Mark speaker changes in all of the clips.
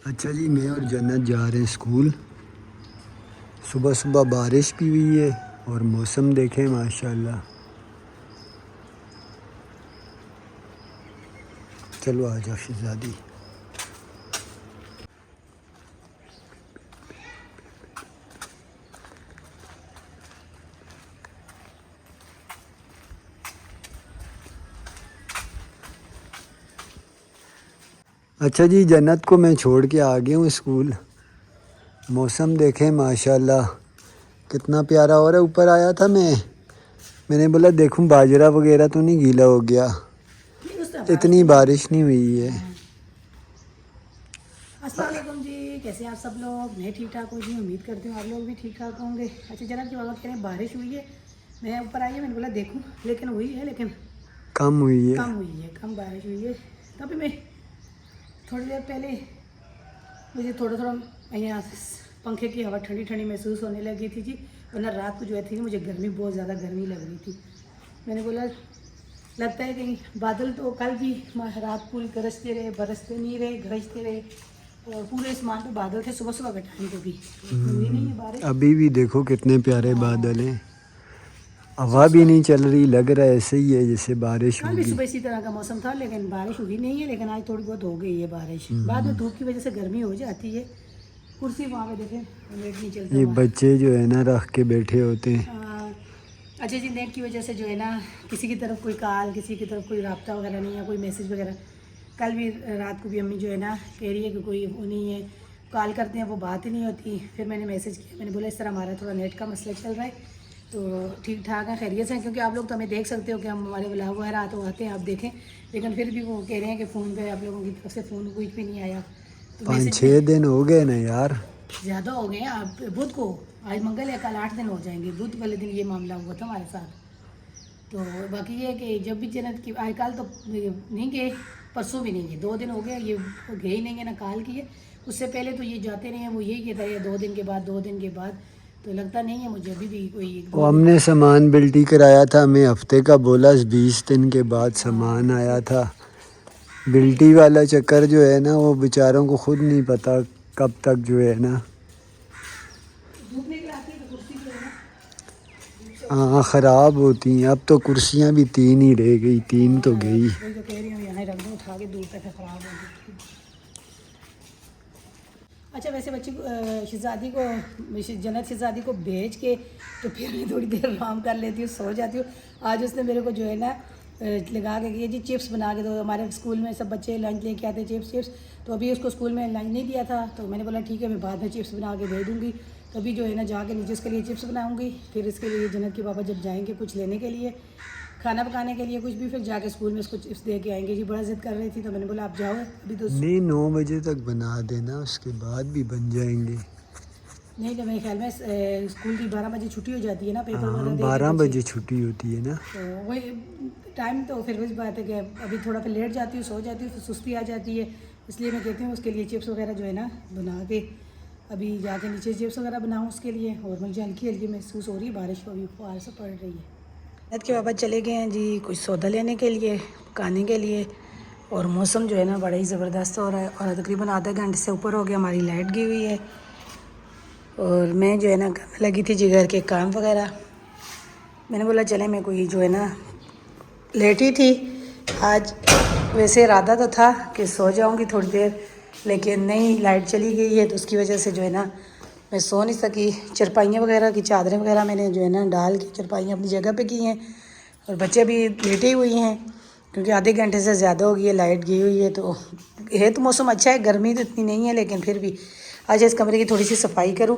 Speaker 1: अच्छा जी, मैं और जन्नत जा रहे हैं स्कूल। सुबह सुबह बारिश भी हुई है और मौसम देखें माशाल्लाह। चलो आ जाओ शहज़ादी। अच्छा जी, जन्नत को मैं छोड़ के आ गया हूँ स्कूल। मौसम देखें माशाल्लाह कितना प्यारा हो रहा है। ऊपर आया था मैंने बोला देखूं बाजरा वगैरह तो नहीं गीला हो गया। इतनी बारिश नहीं हुई है।
Speaker 2: अस्सलाम वालेकुम जी, कैसे हैं आप सब लोग। मैं ठीक ठाक हूँ जी, उम्मीद करती हूँ आप लोग भी ठीक ठाक होंगे। अच्छा जनाब की बाबा कह रहे हैं बारिश हुई है, मैं ऊपर आई है, मैंने बोला देखूँ, लेकिन हुई है लेकिन
Speaker 1: कम हुई है।
Speaker 2: कम हुई है, कम बारिश हुई है। तभी मैं थोड़ी देर पहले मुझे थोड़ा थोड़ा यहाँ पंखे की हवा ठंडी ठंडी महसूस होने लगी थी जी, वरना रात को जो थी मुझे गर्मी, बहुत ज़्यादा गर्मी लग रही थी। मैंने बोला लगता है कहीं बादल तो कल भी रात पूरी गरजते रहे, बरसते नहीं रहे, गरजते रहे, और पूरे आसमान पे बादल थे सुबह सुबह के टाइम पे भी। हुई नहीं है बारिश।
Speaker 1: अभी भी देखो कितने प्यारे बादल हैं। हवा भी
Speaker 2: सुबह
Speaker 1: नहीं चल रही, लग रहा है ऐसे ही है जैसे बारिश
Speaker 2: कल भी
Speaker 1: होगी।
Speaker 2: सुबह इसी तरह का मौसम था, लेकिन बारिश हुई नहीं है। लेकिन आज थोड़ी बहुत हो गई है बारिश। बाद में धूप की वजह से गर्मी हो जाती है। कुर्सी वहाँ पे देखें, नेट नहीं चलता
Speaker 1: ये
Speaker 2: हुआ।
Speaker 1: बच्चे जो है ना रख के बैठे होते हैं।
Speaker 2: अच्छा जी, नेट की वजह से जो है ना किसी की तरफ कोई कॉल, किसी की तरफ कोई रब्ता वगैरह नहीं है, कोई मैसेज वगैरह। कल भी रात को भी अम्मी जो है ना कह रही है कि कोई वो नहीं है, कॉल करते हैं वो बात ही नहीं होती। फिर मैंने मैसेज किया, मैंने बोला इस तरह हमारा थोड़ा नेट का मसला चल रहा है, तो ठीक ठाक है, खैरियत से हैं, क्योंकि आप लोग तो हमें देख सकते हो कि हम हमारे ब्लॉग वगैरह तो आते हैं, आप देखें। लेकिन फिर भी वो कह रहे हैं कि फ़ोन पे आप लोगों की तरफ से फ़ोन कुछ भी नहीं आया, तो
Speaker 1: 5-6 दिन हो गए ना यार।
Speaker 2: ज़्यादा हो गए हैं। आप बुध को, आज मंगल है, कल 8 दिन हो जाएंगे। बुध वाले दिन ये मामला हुआ था हमारे साथ। तो बाकी ये है कि जब भी जन्नत की आजकल तो नहीं गए, परसों भी नहीं गए, 2 दिन हो गए ये गए ही नहीं है, ना काल की है। उससे पहले तो ये जाते रहे हैं, वो यही कहता है 2 दिन के बाद, 2 दिन के बाद। तो लगता नहीं है मुझे अभी भी कोई
Speaker 1: वो
Speaker 2: 2 दिन।
Speaker 1: हमने सामान बिल्टी कराया था, हमें हफ्ते का बोला, 20 दिन के बाद सामान आया था। बिल्टी वाला चक्कर जो है ना वो बेचारों को खुद नहीं पता कब तक जो है ना।
Speaker 2: धूप निकल आती है तो कुर्सी जो है ना
Speaker 1: हाँ ख़राब होती हैं। अब तो कुर्सियाँ भी 3 ही रह गई, 3 तो गई।
Speaker 2: वही तो कह रही हूँ, यहाँ रख दूँ उठा के, दूर तक ख़राब हो गई। अच्छा वैसे बच्ची शहज़ादी को, जन्नत शहज़ादी को भेज के तो फिर मैं थोड़ी देर आराम कर लेती हूँ, सो जाती हूँ। आज उसने मेरे को जो है ना लगा के कि जी चिप्स बना के दो। हमारे स्कूल में सब बच्चे लंच लेके आते चिप्स। तो अभी उसको स्कूल में लंच नहीं दिया था, तो मैंने बोला ठीक है, मैं बाद में चिप्स बना के दे दूँगी। तो अभी जो है ना जाके नीचे उसके लिए चिप्स बनाऊँगी, फिर इसके लिए जन्नत के पापा जब जाएँगे कुछ लेने के लिए, खाना पकाने के लिए कुछ भी, फिर जाके स्कूल में उसको चिप्स दे के आएंगे जी। बड़ा ज़िद कर रही थी, तो मैंने बोला आप जाओ अभी तो।
Speaker 1: नहीं 9 बजे तक बना देना, उसके बाद भी बन जाएंगे।
Speaker 2: नहीं, तो मेरे ख्याल में स्कूल की 12 बजे छुट्टी हो जाती है ना, पेपर
Speaker 1: हाँ
Speaker 2: वगैरह दे के
Speaker 1: 12
Speaker 2: बच्चे।
Speaker 1: बजे छुट्टी होती है ना।
Speaker 2: तो वही टाइम, तो फिर वही बात है कि अभी थोड़ा फिर लेट जाती हूँ, सो जाती हूँ, फिर सुस्ती आ जाती है। इसलिए मैं कहती हूँ उसके लिए चिप्स वगैरह जो है ना बना के अभी जाके नीचे चिप्स वगैरह बनाऊँ उसके लिए। और मुझे हल्की हल्की महसूस हो रही है बारिश को, अभी फुहार से पड़ रही है। रात के पापा चले गए हैं जी कुछ सौदा लेने के लिए, पकाने के लिए। और मौसम जो है ना बड़ा ही ज़बरदस्त हो रहा है, और तकरीबन आधा घंटे से ऊपर हो गया हमारी लाइट गई हुई है। और मैं जो है ना करने लगी थी जी घर के काम वगैरह। मैंने बोला चले, मैं कोई जो है ना लेट ही थी आज। वैसे इरादा तो था कि सो जाऊंगी थोड़ी देर, लेकिन नहीं, लाइट चली गई है, तो उसकी वजह से जो है ना मैं सो नहीं सकी। चरपाइयाँ वगैरह की चादरें वगैरह मैंने जो है ना डाल के चरपाइयाँ अपनी जगह पे की हैं, और बच्चे भी लेटे हुई हैं, क्योंकि आधे घंटे से ज़्यादा हो गई है, लाइट गई हुई है। तो मौसम अच्छा है, गर्मी तो इतनी नहीं है, लेकिन फिर भी आज इस कमरे की थोड़ी सी सफाई करूँ।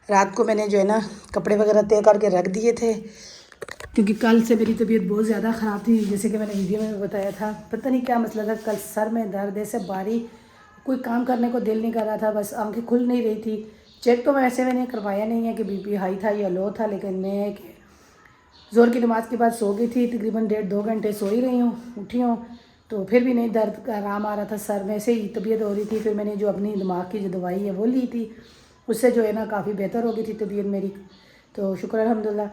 Speaker 2: रात को मैंने जो है ना कपड़े वगैरह तय करके रख दिए थे, क्योंकि कल से मेरी तबीयत बहुत ज़्यादा ख़राब थी, जैसे कि मैंने वीडियो में बताया था। पता नहीं क्या मसला था, कल सर में दर्द ऐसे भारी, कोई काम करने को दिल नहीं कर रहा था, बस आंखें खुल नहीं रही थी। चेक तो वैसे मैंने करवाया नहीं है कि बीपी हाई था या लो था, लेकिन मैं ज़ोर की नमाज़ के बाद सो गई थी, तकरीबन 1.5-2 घंटे सो ही रही हूँ, उठी हूँ, तो फिर भी नहीं दर्द का आराम आ रहा था, सर में से ही तबीयत हो रही थी। फिर मैंने जो अपनी दिमाग की जो दवाई है वो ली थी, उससे जो है ना काफ़ी बेहतर हो गई थी तबीयत मेरी, तो शुक्र अल्हम्दुलिल्लाह।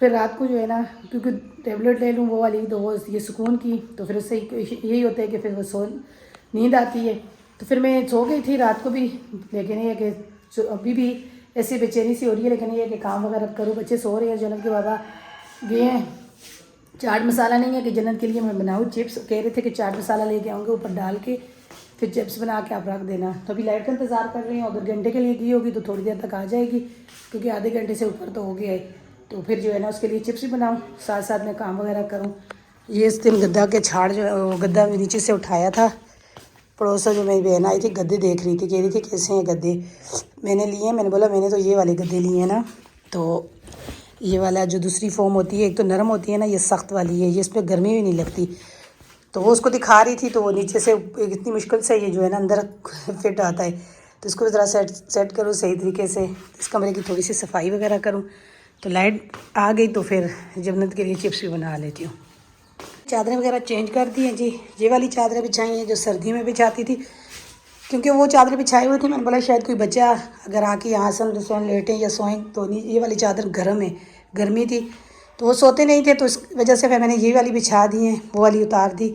Speaker 2: फिर रात को जो है ना, क्योंकि टेबलेट ले लूँ वो वाली, तो वो ये सुकून की, तो फिर उससे यही होता है कि फिर वो नींद आती है। तो तो फिर मैं सो गई थी रात को भी, लेकिन ये कि अभी भी ऐसी बेचैनी सी हो रही है, लेकिन ये कि काम वगैरह करूँ, बच्चे सो रहे हैं। जन्नत के बाबा गए हैं, चाट मसाला नहीं है कि जन्नत के लिए मैं बनाऊँ चिप्स, कह रहे थे कि चाट मसाला लेके आऊँगे ऊपर डाल के फिर चिप्स बना के आप रख देना। तो अभी लाइट का इंतज़ार कर रही हूँ, अगर घंटे के लिए गई होगी तो थोड़ी देर तक आ जाएगी, क्योंकि आधे घंटे से ऊपर तो हो गया है। तो फिर जो है ना उसके लिए चिप्स भी बनाऊँ, साथ साथ में काम वगैरह करूँ। ये इस दिन गद्दा के छाड़ जो गद्दा नीचे से उठाया था, पड़ोसा जो मेरी बहन आई थी गद्दे देख रही थी, कह रही थी कैसे हैं गद्दे, मैंने लिए हैं। मैंने बोला मैंने तो ये वाले गद्दे लिए हैं ना, तो ये वाला जो दूसरी फॉर्म होती है, एक तो नरम होती है ना, ये सख्त वाली है, ये इस पर गर्मी भी नहीं लगती। तो वो उसको दिखा रही थी, तो वो नीचे से इतनी मुश्किल से ये जो है ना अंदर फिट आता है, तो इसको ज़रा सेट करूँ सही तरीके से, इस कमरे की थोड़ी सी सफाई वगैरह करूँ। तो लाइट आ गई तो फिर जन्नत के लिए चिप्स भी बना लेती हूँ। चादरें वगैरह चेंज कर दी हैं जी, ये वाली चादरें बिछाई हैं जो सर्दियों में बिछाती थी, क्योंकि वो चादरें बिछाई हुई थी। मैंने बोला शायद कोई बच्चा अगर आके यहाँ से लेटें या सोएं तो नहीं, ये वाली चादर गर्म है, गर्मी थी तो वो सोते नहीं थे, तो इस वजह से फिर मैंने ये वाली बिछा दी है, वो वाली उतार दी।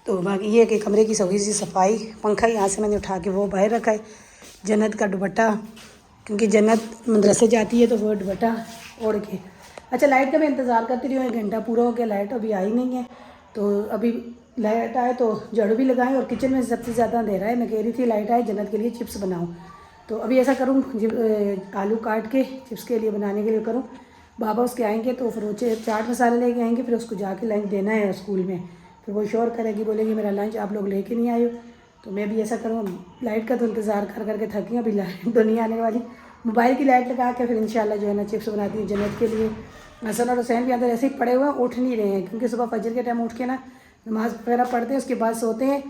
Speaker 2: तो बाकी ये कि कमरे की थोड़ी सी सफाई, पंखा यहाँ से मैंने उठा के वो बाहर रखा है। जन्नत का दुपट्टा, क्योंकि जन्नत मदरसे जाती है तो वो दुपट्टा ओढ़ के। अच्छा, लाइट का मैं इंतज़ार करती रही हूँ, 1 घंटा पूरा हो गया, लाइट अभी आई नहीं है। तो अभी लाइट आए तो झाड़ू भी लगाएं, और किचन में सबसे ज़्यादा अंधेरा है। मैं कह रही थी लाइट आए जन्नत के लिए चिप्स बनाऊँ, तो अभी ऐसा करूँ आलू काट के चिप्स के लिए बनाने के लिए करूँ। बाबा उसके आएंगे तो फिर वो चाट मसाला लेके आएंगे, फिर उसको जाके लंच देना है स्कूल में। फिर वो शोर करेगी, बोलेगी मेरा लंच आप लोग लेके नहीं आए हो। तो मैं भी ऐसा करूँ, लाइट का तो इंतज़ार कर करके थकी हूँ, अभी लाइट तो नहीं आने वाली। मोबाइल की लाइट लगा के फिर इंशाल्लाह जो है ना चिप्स बनाती हूँ जन्नत के लिए। हसन और हुसैन भी अंदर ऐसे ही पड़े हुए हैं, उठ नहीं रहे हैं, क्योंकि सुबह फजर के टाइम उठ के ना नमाज़ वगैरह पढ़ते हैं, उसके बाद सोते हैं।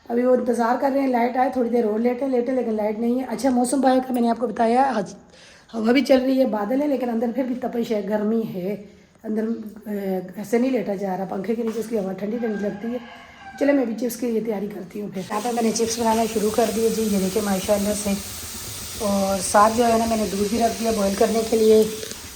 Speaker 2: अभी वो इंतज़ार कर रहे हैं लाइट आए, थोड़ी देर और लेटे, लेकिन लाइट नहीं है। अच्छा, मौसम बाहर का मैंने आपको बताया, हवा भी चल रही है, बादल है, लेकिन अंदर फिर भी तपिश है, गर्मी है। अंदर ऐसे नहीं लेटा जा रहा, पंखे के नीचे उसकी हवा ठंडी ठंडी लगती है। चलो मैं भी चिप्स की ये तैयारी करती हूँ। फिर यहाँ पर मैंने चिप्स बनाना शुरू कर दिए जी, ये देखिए माशाल्लाह से। और साथ जो है ना मैंने दूध भी रख दिया बॉईल करने के लिए,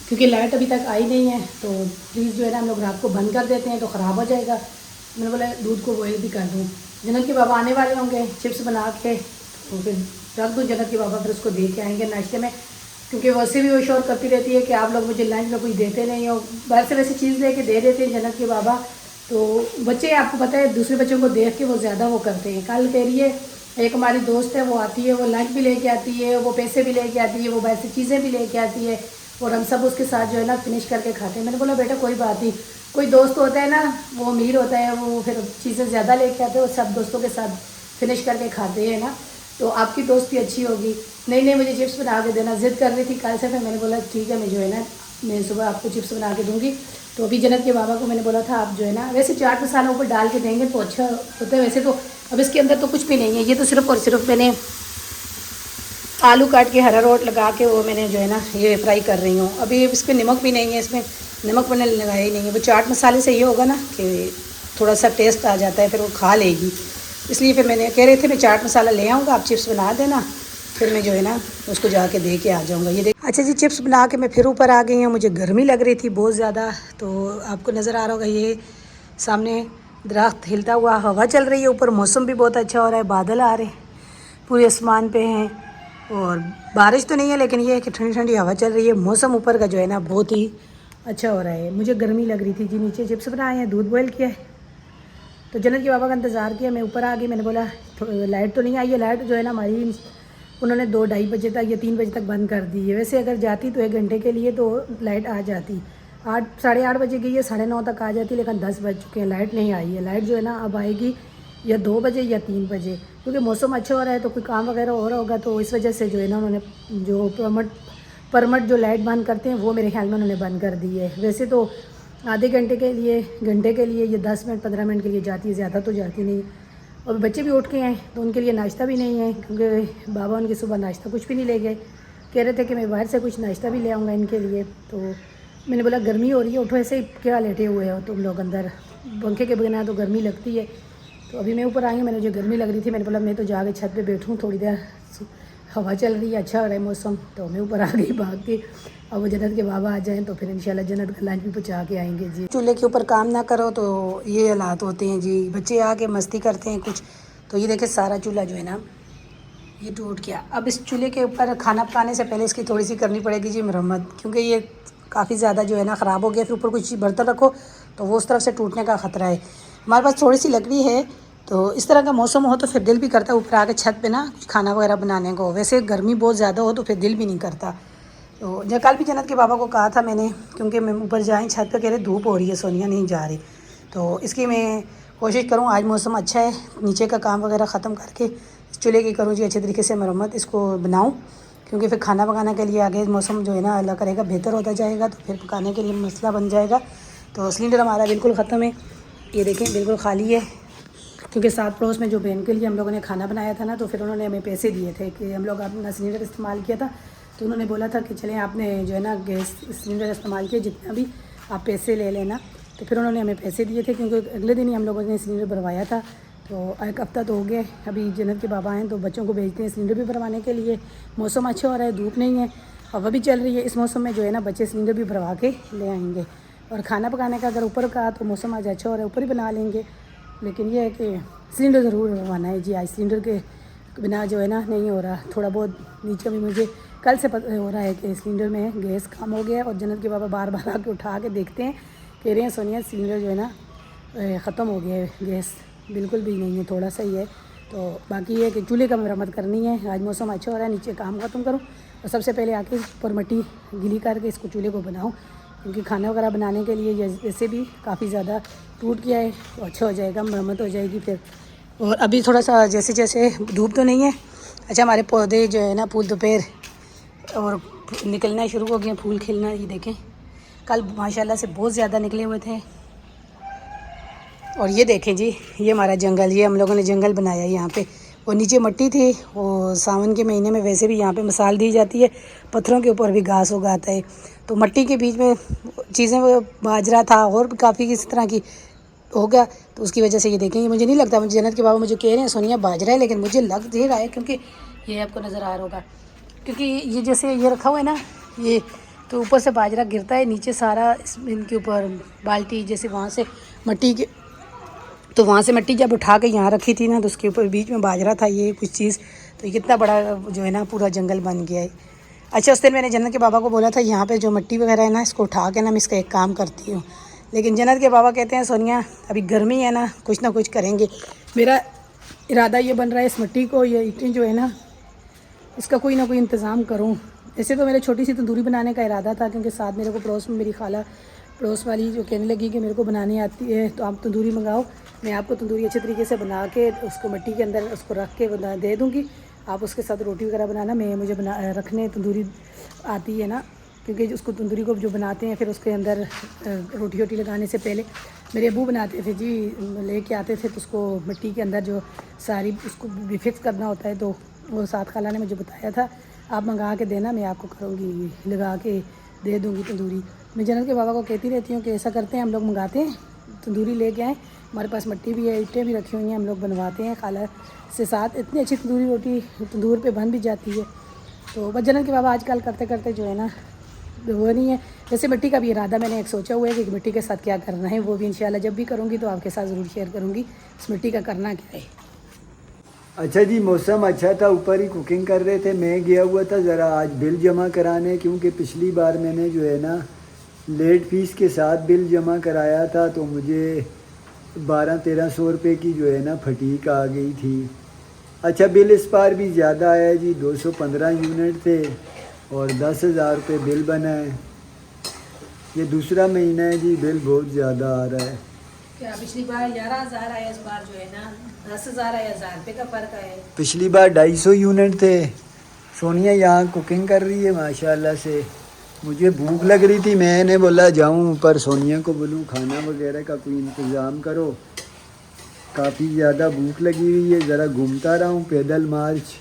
Speaker 2: क्योंकि लाइट अभी तक आई नहीं है। तो फ्रीज जो है ना हम लोग रात को बंद कर देते हैं तो ख़राब हो जाएगा। मैंने बोला दूध को बॉईल भी कर दूँ। जन्नत के बाबा आने वाले होंगे, चिप्स बना के तो फिर रख दूँ जन्नत के बाबा, फिर उसको दे के आएँगे नाश्ते में, क्योंकि वैसे भी वो शोर करती रहती है कि आप लोग मुझे लंच में कुछ देते नहीं हो। बाहर से वैसे चीज़ लेके दे देते हैं जन्नत के बाबा, तो बच्चे आपको पता है दूसरे बच्चों को देख के वो ज़्यादा वो करते हैं। कल कह रही है एक हमारी दोस्त है, वो आती है, वो लंच भी लेके आती है, वो पैसे भी लेके आती है, वो वैसे चीज़ें भी लेके आती है, और हम सब उसके साथ जो है ना फिनिश करके खाते हैं। मैंने बोला बेटा कोई बात नहीं, कोई दोस्त होता है ना वो अमीर होता है, वो फिर चीज़ें ज़्यादा लेके आते हैं, वो सब दोस्तों के साथ फिनिश करके खाते हैं ना। तो आपकी दोस्त भी अच्छी होगी, नहीं मुझे चिप्स बना के देना, ज़िद कर रही थी कल से। फिर मैंने बोला ठीक है, मैं जो है ना मैं सुबह आपको चिप्स बना के दूँगी। तो अभी जन्नत के बाबा को मैंने बोला था आप जो है ना, वैसे चाट मसाला ऊपर डाल के देंगे तो अच्छा होता है। वैसे तो अब इसके अंदर तो कुछ भी नहीं है, ये तो सिर्फ और सिर्फ मैंने आलू काट के हरा रोट लगा के वो मैंने जो है ना ये फ्राई कर रही हूँ। अभी इस पर नमक भी नहीं है, इसमें नमक मैंने लगाया ही नहीं है। वो चाट मसाले से ये होगा ना कि थोड़ा सा टेस्ट आ जाता है, फिर वो खा लेगी। इसलिए फिर मैंने कह रहे थे मैं चाट मसाला ले आऊँगा, आप चिप्स बना देना, फिर मैं जो है ना उसको जाके दे के आ जाऊँगा। ये देख, अच्छा जी चिप्स बना के मैं फिर ऊपर आ गई हूँ। मुझे गर्मी लग रही थी बहुत ज़्यादा, तो आपको नज़र आ रहा होगा ये सामने दरख्त हिलता हुआ, हवा चल रही है, ऊपर मौसम भी बहुत अच्छा हो रहा है, बादल आ रहे हैं पूरे आसमान पे हैं, और बारिश तो नहीं है लेकिन ये है कि ठंडी ठंडी हवा चल रही है। मौसम ऊपर का जो है ना बहुत ही अच्छा हो रहा है। मुझे गर्मी लग रही थी जी, नीचे चिप्स बनाए हैं, दूध बॉयल किया है, तो जन्नत के बाबा का इंतज़ार किया। मैं ऊपर आ गई, मैंने बोला लाइट तो नहीं आई है, लाइट जो है ना हमारी उन्होंने 2-2:30 बजे तक या 3 बजे तक बंद कर दी है। वैसे अगर जाती तो 1 घंटे के लिए तो लाइट आ जाती, 8 साढ़े 8 बजे गई है, 9:30 तक आ जाती, लेकिन 10 बज चुके हैं, लाइट नहीं आई है। लाइट जो है ना अब आएगी या 2 बजे या 3 बजे, क्योंकि मौसम अच्छा हो रहा है तो कोई काम वगैरह हो रहा होगा, तो इस वजह से जो है ना उन्होंने जो परमट जो लाइट बंद करते हैं वो मेरे ख्याल में उन्होंने बंद कर दी है। वैसे तो आधे घंटे के लिए या 10 मिनट 15 मिनट के लिए जाती है, ज़्यादा तो जाती नहीं। और बच्चे भी उठ के हैं तो उनके लिए नाश्ता भी नहीं है, क्योंकि बाबा उनके सुबह नाश्ता कुछ भी नहीं ले गए। कह रहे थे कि मैं बाहर से कुछ नाश्ता भी ले आऊँगा इनके लिए। तो मैंने बोला गर्मी हो रही है, उठो, ऐसे ही क्या लेटे हुए हो तुम लोग अंदर, पंखे के बिना तो गर्मी लगती है। तो अभी मैं ऊपर आई हूँ, मैंने जो गर्मी लग रही थी मैंने बोला मैं तो जाके छत पे बैठूँ थोड़ी देर, हवा चल रही है, अच्छा हो रहा है मौसम, तो मैं ऊपर आ गई भाग के। अब वो जन्नत के बाबा आ जाएं तो फिर इंशाल्लाह जन्नत का लंच भी पहुँचा के आएंगे जी। चूल्हे के ऊपर काम ना करो तो ये हालात होते हैं जी, बच्चे आके मस्ती करते हैं कुछ। तो ये देखे सारा चूल्हा जो है ना ये टूट गया। अब इस चूल्हे के ऊपर खाना पकाने से पहले इसकी थोड़ी सी करनी पड़ेगी जी मरम्मत, क्योंकि ये काफ़ी ज़्यादा जो है ना ख़राब हो गया। फिर ऊपर कुछ बर्तन रखो तो वो उस तरफ से टूटने का ख़तरा है। हमारे पास थोड़ी सी लकड़ी है, तो इस तरह का मौसम हो तो फिर दिल भी करता है ऊपर आके छत पे ना कुछ खाना वगैरह बनाने को। वैसे गर्मी बहुत ज़्यादा हो तो फिर दिल भी नहीं करता। तो जब कल भी जन्नत के बाबा को कहा था मैंने, क्योंकि मैं ऊपर जाएँ छत पे, कह रहे धूप हो रही है सोनिया नहीं जा रही। तो इसकी मैं कोशिश करूँ, आज मौसम अच्छा है, नीचे का काम वगैरह ख़त्म करके इस चूल्हे की करूँ जी अच्छे तरीके से मरम्मत, इसको बनाऊँ। क्योंकि फिर खाना पकाने के लिए आगे मौसम जो है ना अल्लाह करेगा बेहतर होता जाएगा, तो फिर पकाने के लिए मसला बन जाएगा। तो सिलेंडर हमारा बिल्कुल ख़त्म है, ये देखें बिल्कुल खाली है। क्योंकि साथ पड़ोस में जो बहन के लिए हम लोगों ने खाना बनाया था ना, तो फिर उन्होंने हमें पैसे दिए थे कि हम लोग अपना सिलेंडर इस्तेमाल किया था, तो उन्होंने बोला था कि चलें आपने जो है ना गैस सिलेंडर इस्तेमाल किया, जितना भी आप पैसे ले लेना। तो फिर उन्होंने हमें पैसे दिए थे, क्योंकि अगले दिन ही हम लोगों ने सिलेंडर भरवाया था। तो एक हफ़्ता तो हो गया, अभी जन्नत के बाबा हैं तो बच्चों को भेजते हैं सिलेंडर भी भरवाने के लिए। मौसम अच्छा हो रहा है, धूप नहीं है, हवा भी चल रही है। इस मौसम में जो है ना बच्चे सिलेंडर भी भरवा के ले आएंगे। और खाना पकाने का अगर ऊपर का तो मौसम आज अच्छा हो रहा है, ऊपर ही बना लेंगे। लेकिन ये है कि सिलेंडर ज़रूर भरवाना है जी आज। सिलेंडर के बिना जो है ना नहीं हो रहा। थोड़ा बहुत नीचे भी मुझे कल से पता हो रहा है कि सिलेंडर में गैस कम हो गया है। और जन्नत के बाबा बार बार आके उठा के देखते हैं, कह रहे हैं सोनिया सिलेंडर जो है ना ख़त्म हो गया है, गैस बिल्कुल भी नहीं है, थोड़ा सा ही है। तो बाकी ये है कि चूल्हे का मरम्मत करनी है। आज मौसम अच्छा हो रहा है, नीचे काम ख़त्म करूँ और सबसे पहले आके ऊपर मिट्टी गीली करके इसको चूल्हे को बनाऊँ, क्योंकि खाना वगैरह बनाने के लिए जैसे भी काफ़ी ज़्यादा टूट गया है, तो अच्छा हो जाएगा, मरम्मत हो जाएगी फिर। और अभी थोड़ा सा जैसे जैसे धूप तो नहीं है, अच्छा हमारे पौधे जो है ना फूल दोपहर और निकलना शुरू हो गए, फूल खिलना। ये देखें कल माशाल्लाह से बहुत ज़्यादा निकले हुए थे। और ये देखें जी, ये हमारा जंगल, ये हम लोगों ने जंगल बनाया है यहाँ पे। और नीचे मिट्टी थी, वो सावन के महीने में वैसे भी यहाँ पे मिसाल दी जाती है, पत्थरों के ऊपर भी घास उगाता है। तो मिट्टी के बीच में चीज़ें, बाजरा था और भी काफ़ी इस तरह की हो गया, तो उसकी वजह से ये देखेंगे। मुझे नहीं लगता, मुझे जन्नत के बाबा मुझे कह रहे हैं सोनिया बाजरा है, लेकिन मुझे लग दे रहा है, क्योंकि ये आपको नज़र आ रहा होगा, क्योंकि ये जैसे ये रखा हुआ है ना, ये तो ऊपर से बाजरा गिरता है नीचे सारा इनके ऊपर बाल्टी जैसे, वहाँ से मिट्टी के, तो वहाँ से मिट्टी जब उठा के यहाँ रखी थी ना, तो उसके ऊपर बीच में बाजरा था ये कुछ चीज़। तो ये कितना बड़ा जो है ना पूरा जंगल बन गया है। अच्छा उस दिन मैंने जन्नत के बाबा को बोला था यहाँ पे जो मिट्टी वगैरह है ना, इसको उठा के ना मैं इसका एक काम करती हूँ, लेकिन जन्नत के बाबा कहते हैं सोनिया अभी गर्मी है ना, कुछ ना कुछ करेंगे। मेरा इरादा ये बन रहा है इस मिट्टी को, ये ईंटें जो है ना, इसका कोई ना कोई इंतज़ाम करूँ। ऐसे तो मेरे छोटी सी तंदूरी बनाने का इरादा था, क्योंकि साथ मेरे को पड़ोस में मेरी खाला पड़ोस वाली जो कहने लगी कि मेरे को बनानी आती है, तो आप तंदूरी मंगाओ, मैं आपको तंदूरी अच्छे तरीके से बना के उसको मिट्टी के अंदर उसको रख के बना दे दूँगी, आप उसके साथ रोटी वगैरह बनाना। मुझे बना रखने तंदूरी आती है ना, क्योंकि उसको तंदूरी को जो बनाते हैं फिर उसके अंदर रोटी वोटी लगाने से पहले मेरे अबू बनाते थे जी, लेके आते थे, तो उसको मिट्टी के अंदर जो सारी उसको भी फिक्स करना होता है, तो वो साथ खाला ने मुझे बताया था, आप मंगा के देना, मैं आपको करूँगी, लगा के दे दूँगी तंदूरी। मैं जन्नत के बाबा को कहती रहती हूँ कि ऐसा करते हैं, हम लोग मंगाते हैं तंदूरी लेके आएँ, हमारे पास मिट्टी भी है, ईंटें भी रखी हुई हैं, हम लोग बनवाते हैं खाला से साथ। इतनी अच्छी तंदूरी रोटी तंदूर पे बन भी जाती है। तो बस जन्नत के बाबा आजकल करते करते जो है ना वो नहीं है। वैसे मिट्टी का भी इरादा मैंने एक सोचा हुआ है कि मिट्टी के साथ क्या करना है, वो भी इंशाल्लाह जब भी करूँगी तो आपके साथ ज़रूर शेयर करूँगी इस मिट्टी का करना क्या है।
Speaker 1: अच्छा जी, मौसम अच्छा था, ऊपर ही कुकिंग कर रहे थे। मैं गया हुआ था ज़रा आज बिल जमा कराने, क्योंकि पिछली बार मैंने जो है ना लेट फीस के साथ बिल जमा कराया था, तो मुझे 1200-1300 रुपये की जो है ना फटीक आ गई थी। अच्छा बिल इस बार भी ज़्यादा आया जी, 215 यूनिट थे और 10,000 रुपये बिल बना है। ये दूसरा महीना है जी, बिल बहुत ज़्यादा आ रहा है।
Speaker 2: क्या पिछली बार 11,000 आया, इस बार जो है ना 10,000 आया, 1,000 रुपये का फ़र्क आया।
Speaker 1: पिछली बार 250 यूनिट थे। सोनिया यहाँ कुकिंग कर रही है माशाल्लाह से। मुझे भूख लग रही थी, मैंने बोला जाऊँ ऊपर सोनिया को बोलूँ खाना वगैरह का कोई इंतज़ाम करो, काफ़ी ज़्यादा भूख लगी हुई है। ज़रा घूमता रहा हूँ पैदल मार्च।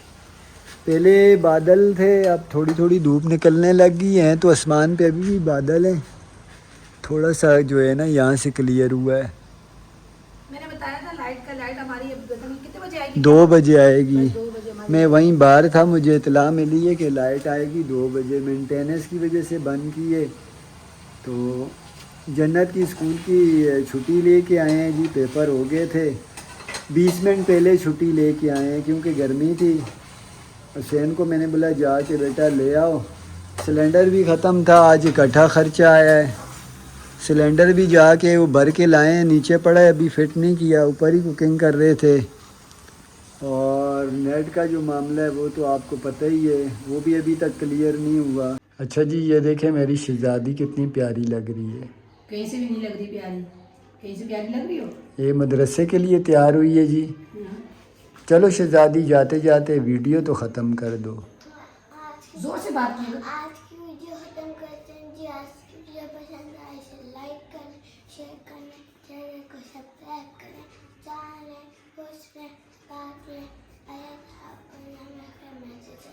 Speaker 1: पहले बादल थे, अब थोड़ी थोड़ी धूप निकलने लगी हैं, तो आसमान पे अभी भी बादल हैं। थोड़ा सा जो है ना यहाँ से क्लियर हुआ है।
Speaker 2: मैंने बताया था लाइट हमारी कितने बजे आएगी?
Speaker 1: 2 बजे आएगी।
Speaker 2: 2 बजे हमारी।
Speaker 1: मैं वहीं बाहर था, मुझे इतला मिली है कि लाइट आएगी 2 बजे। मेंटेनेंस की वजह से बंद की है। तो जन्नत की स्कूल की छुट्टी लेके आए हैं जी, पेपर हो गए थे। 20 मिनट पहले छुट्टी लेके आए हैं, क्योंकि गर्मी थी। हुसैन को मैंने बोला जाके बेटा ले आओ। सिलेंडर भी ख़त्म था, आज इकट्ठा खर्चा आया है। सिलेंडर भी जाके वो भर के लाए हैं, नीचे पड़ा है, अभी फिट नहीं किया, ऊपर ही कुकिंग कर रहे थे। और नेट का जो मामला है वो तो आपको पता ही है, वो भी अभी तक क्लियर नहीं हुआ। अच्छा जी, ये देखें मेरी शहज़ादी कितनी प्यारी लग रही है।
Speaker 2: कहीं से भी नहीं लग रही प्यारी, कहीं से प्यारी लग रही हो।
Speaker 1: ये मदरसे के लिए तैयार हुई है जी। चलो शहज़ादी, जाते जाते वीडियो तो ख़त्म कर दो।
Speaker 2: जोर से बात की।
Speaker 3: आज की वीडियो खत्म करते हैं जी। आज की वीडियो पसंद आए तो लाइक करें, शेयर करें, चैनल को सब्सक्राइब करें, चाहें खुश रहें, बात रहें, आया था और हमें मैसेज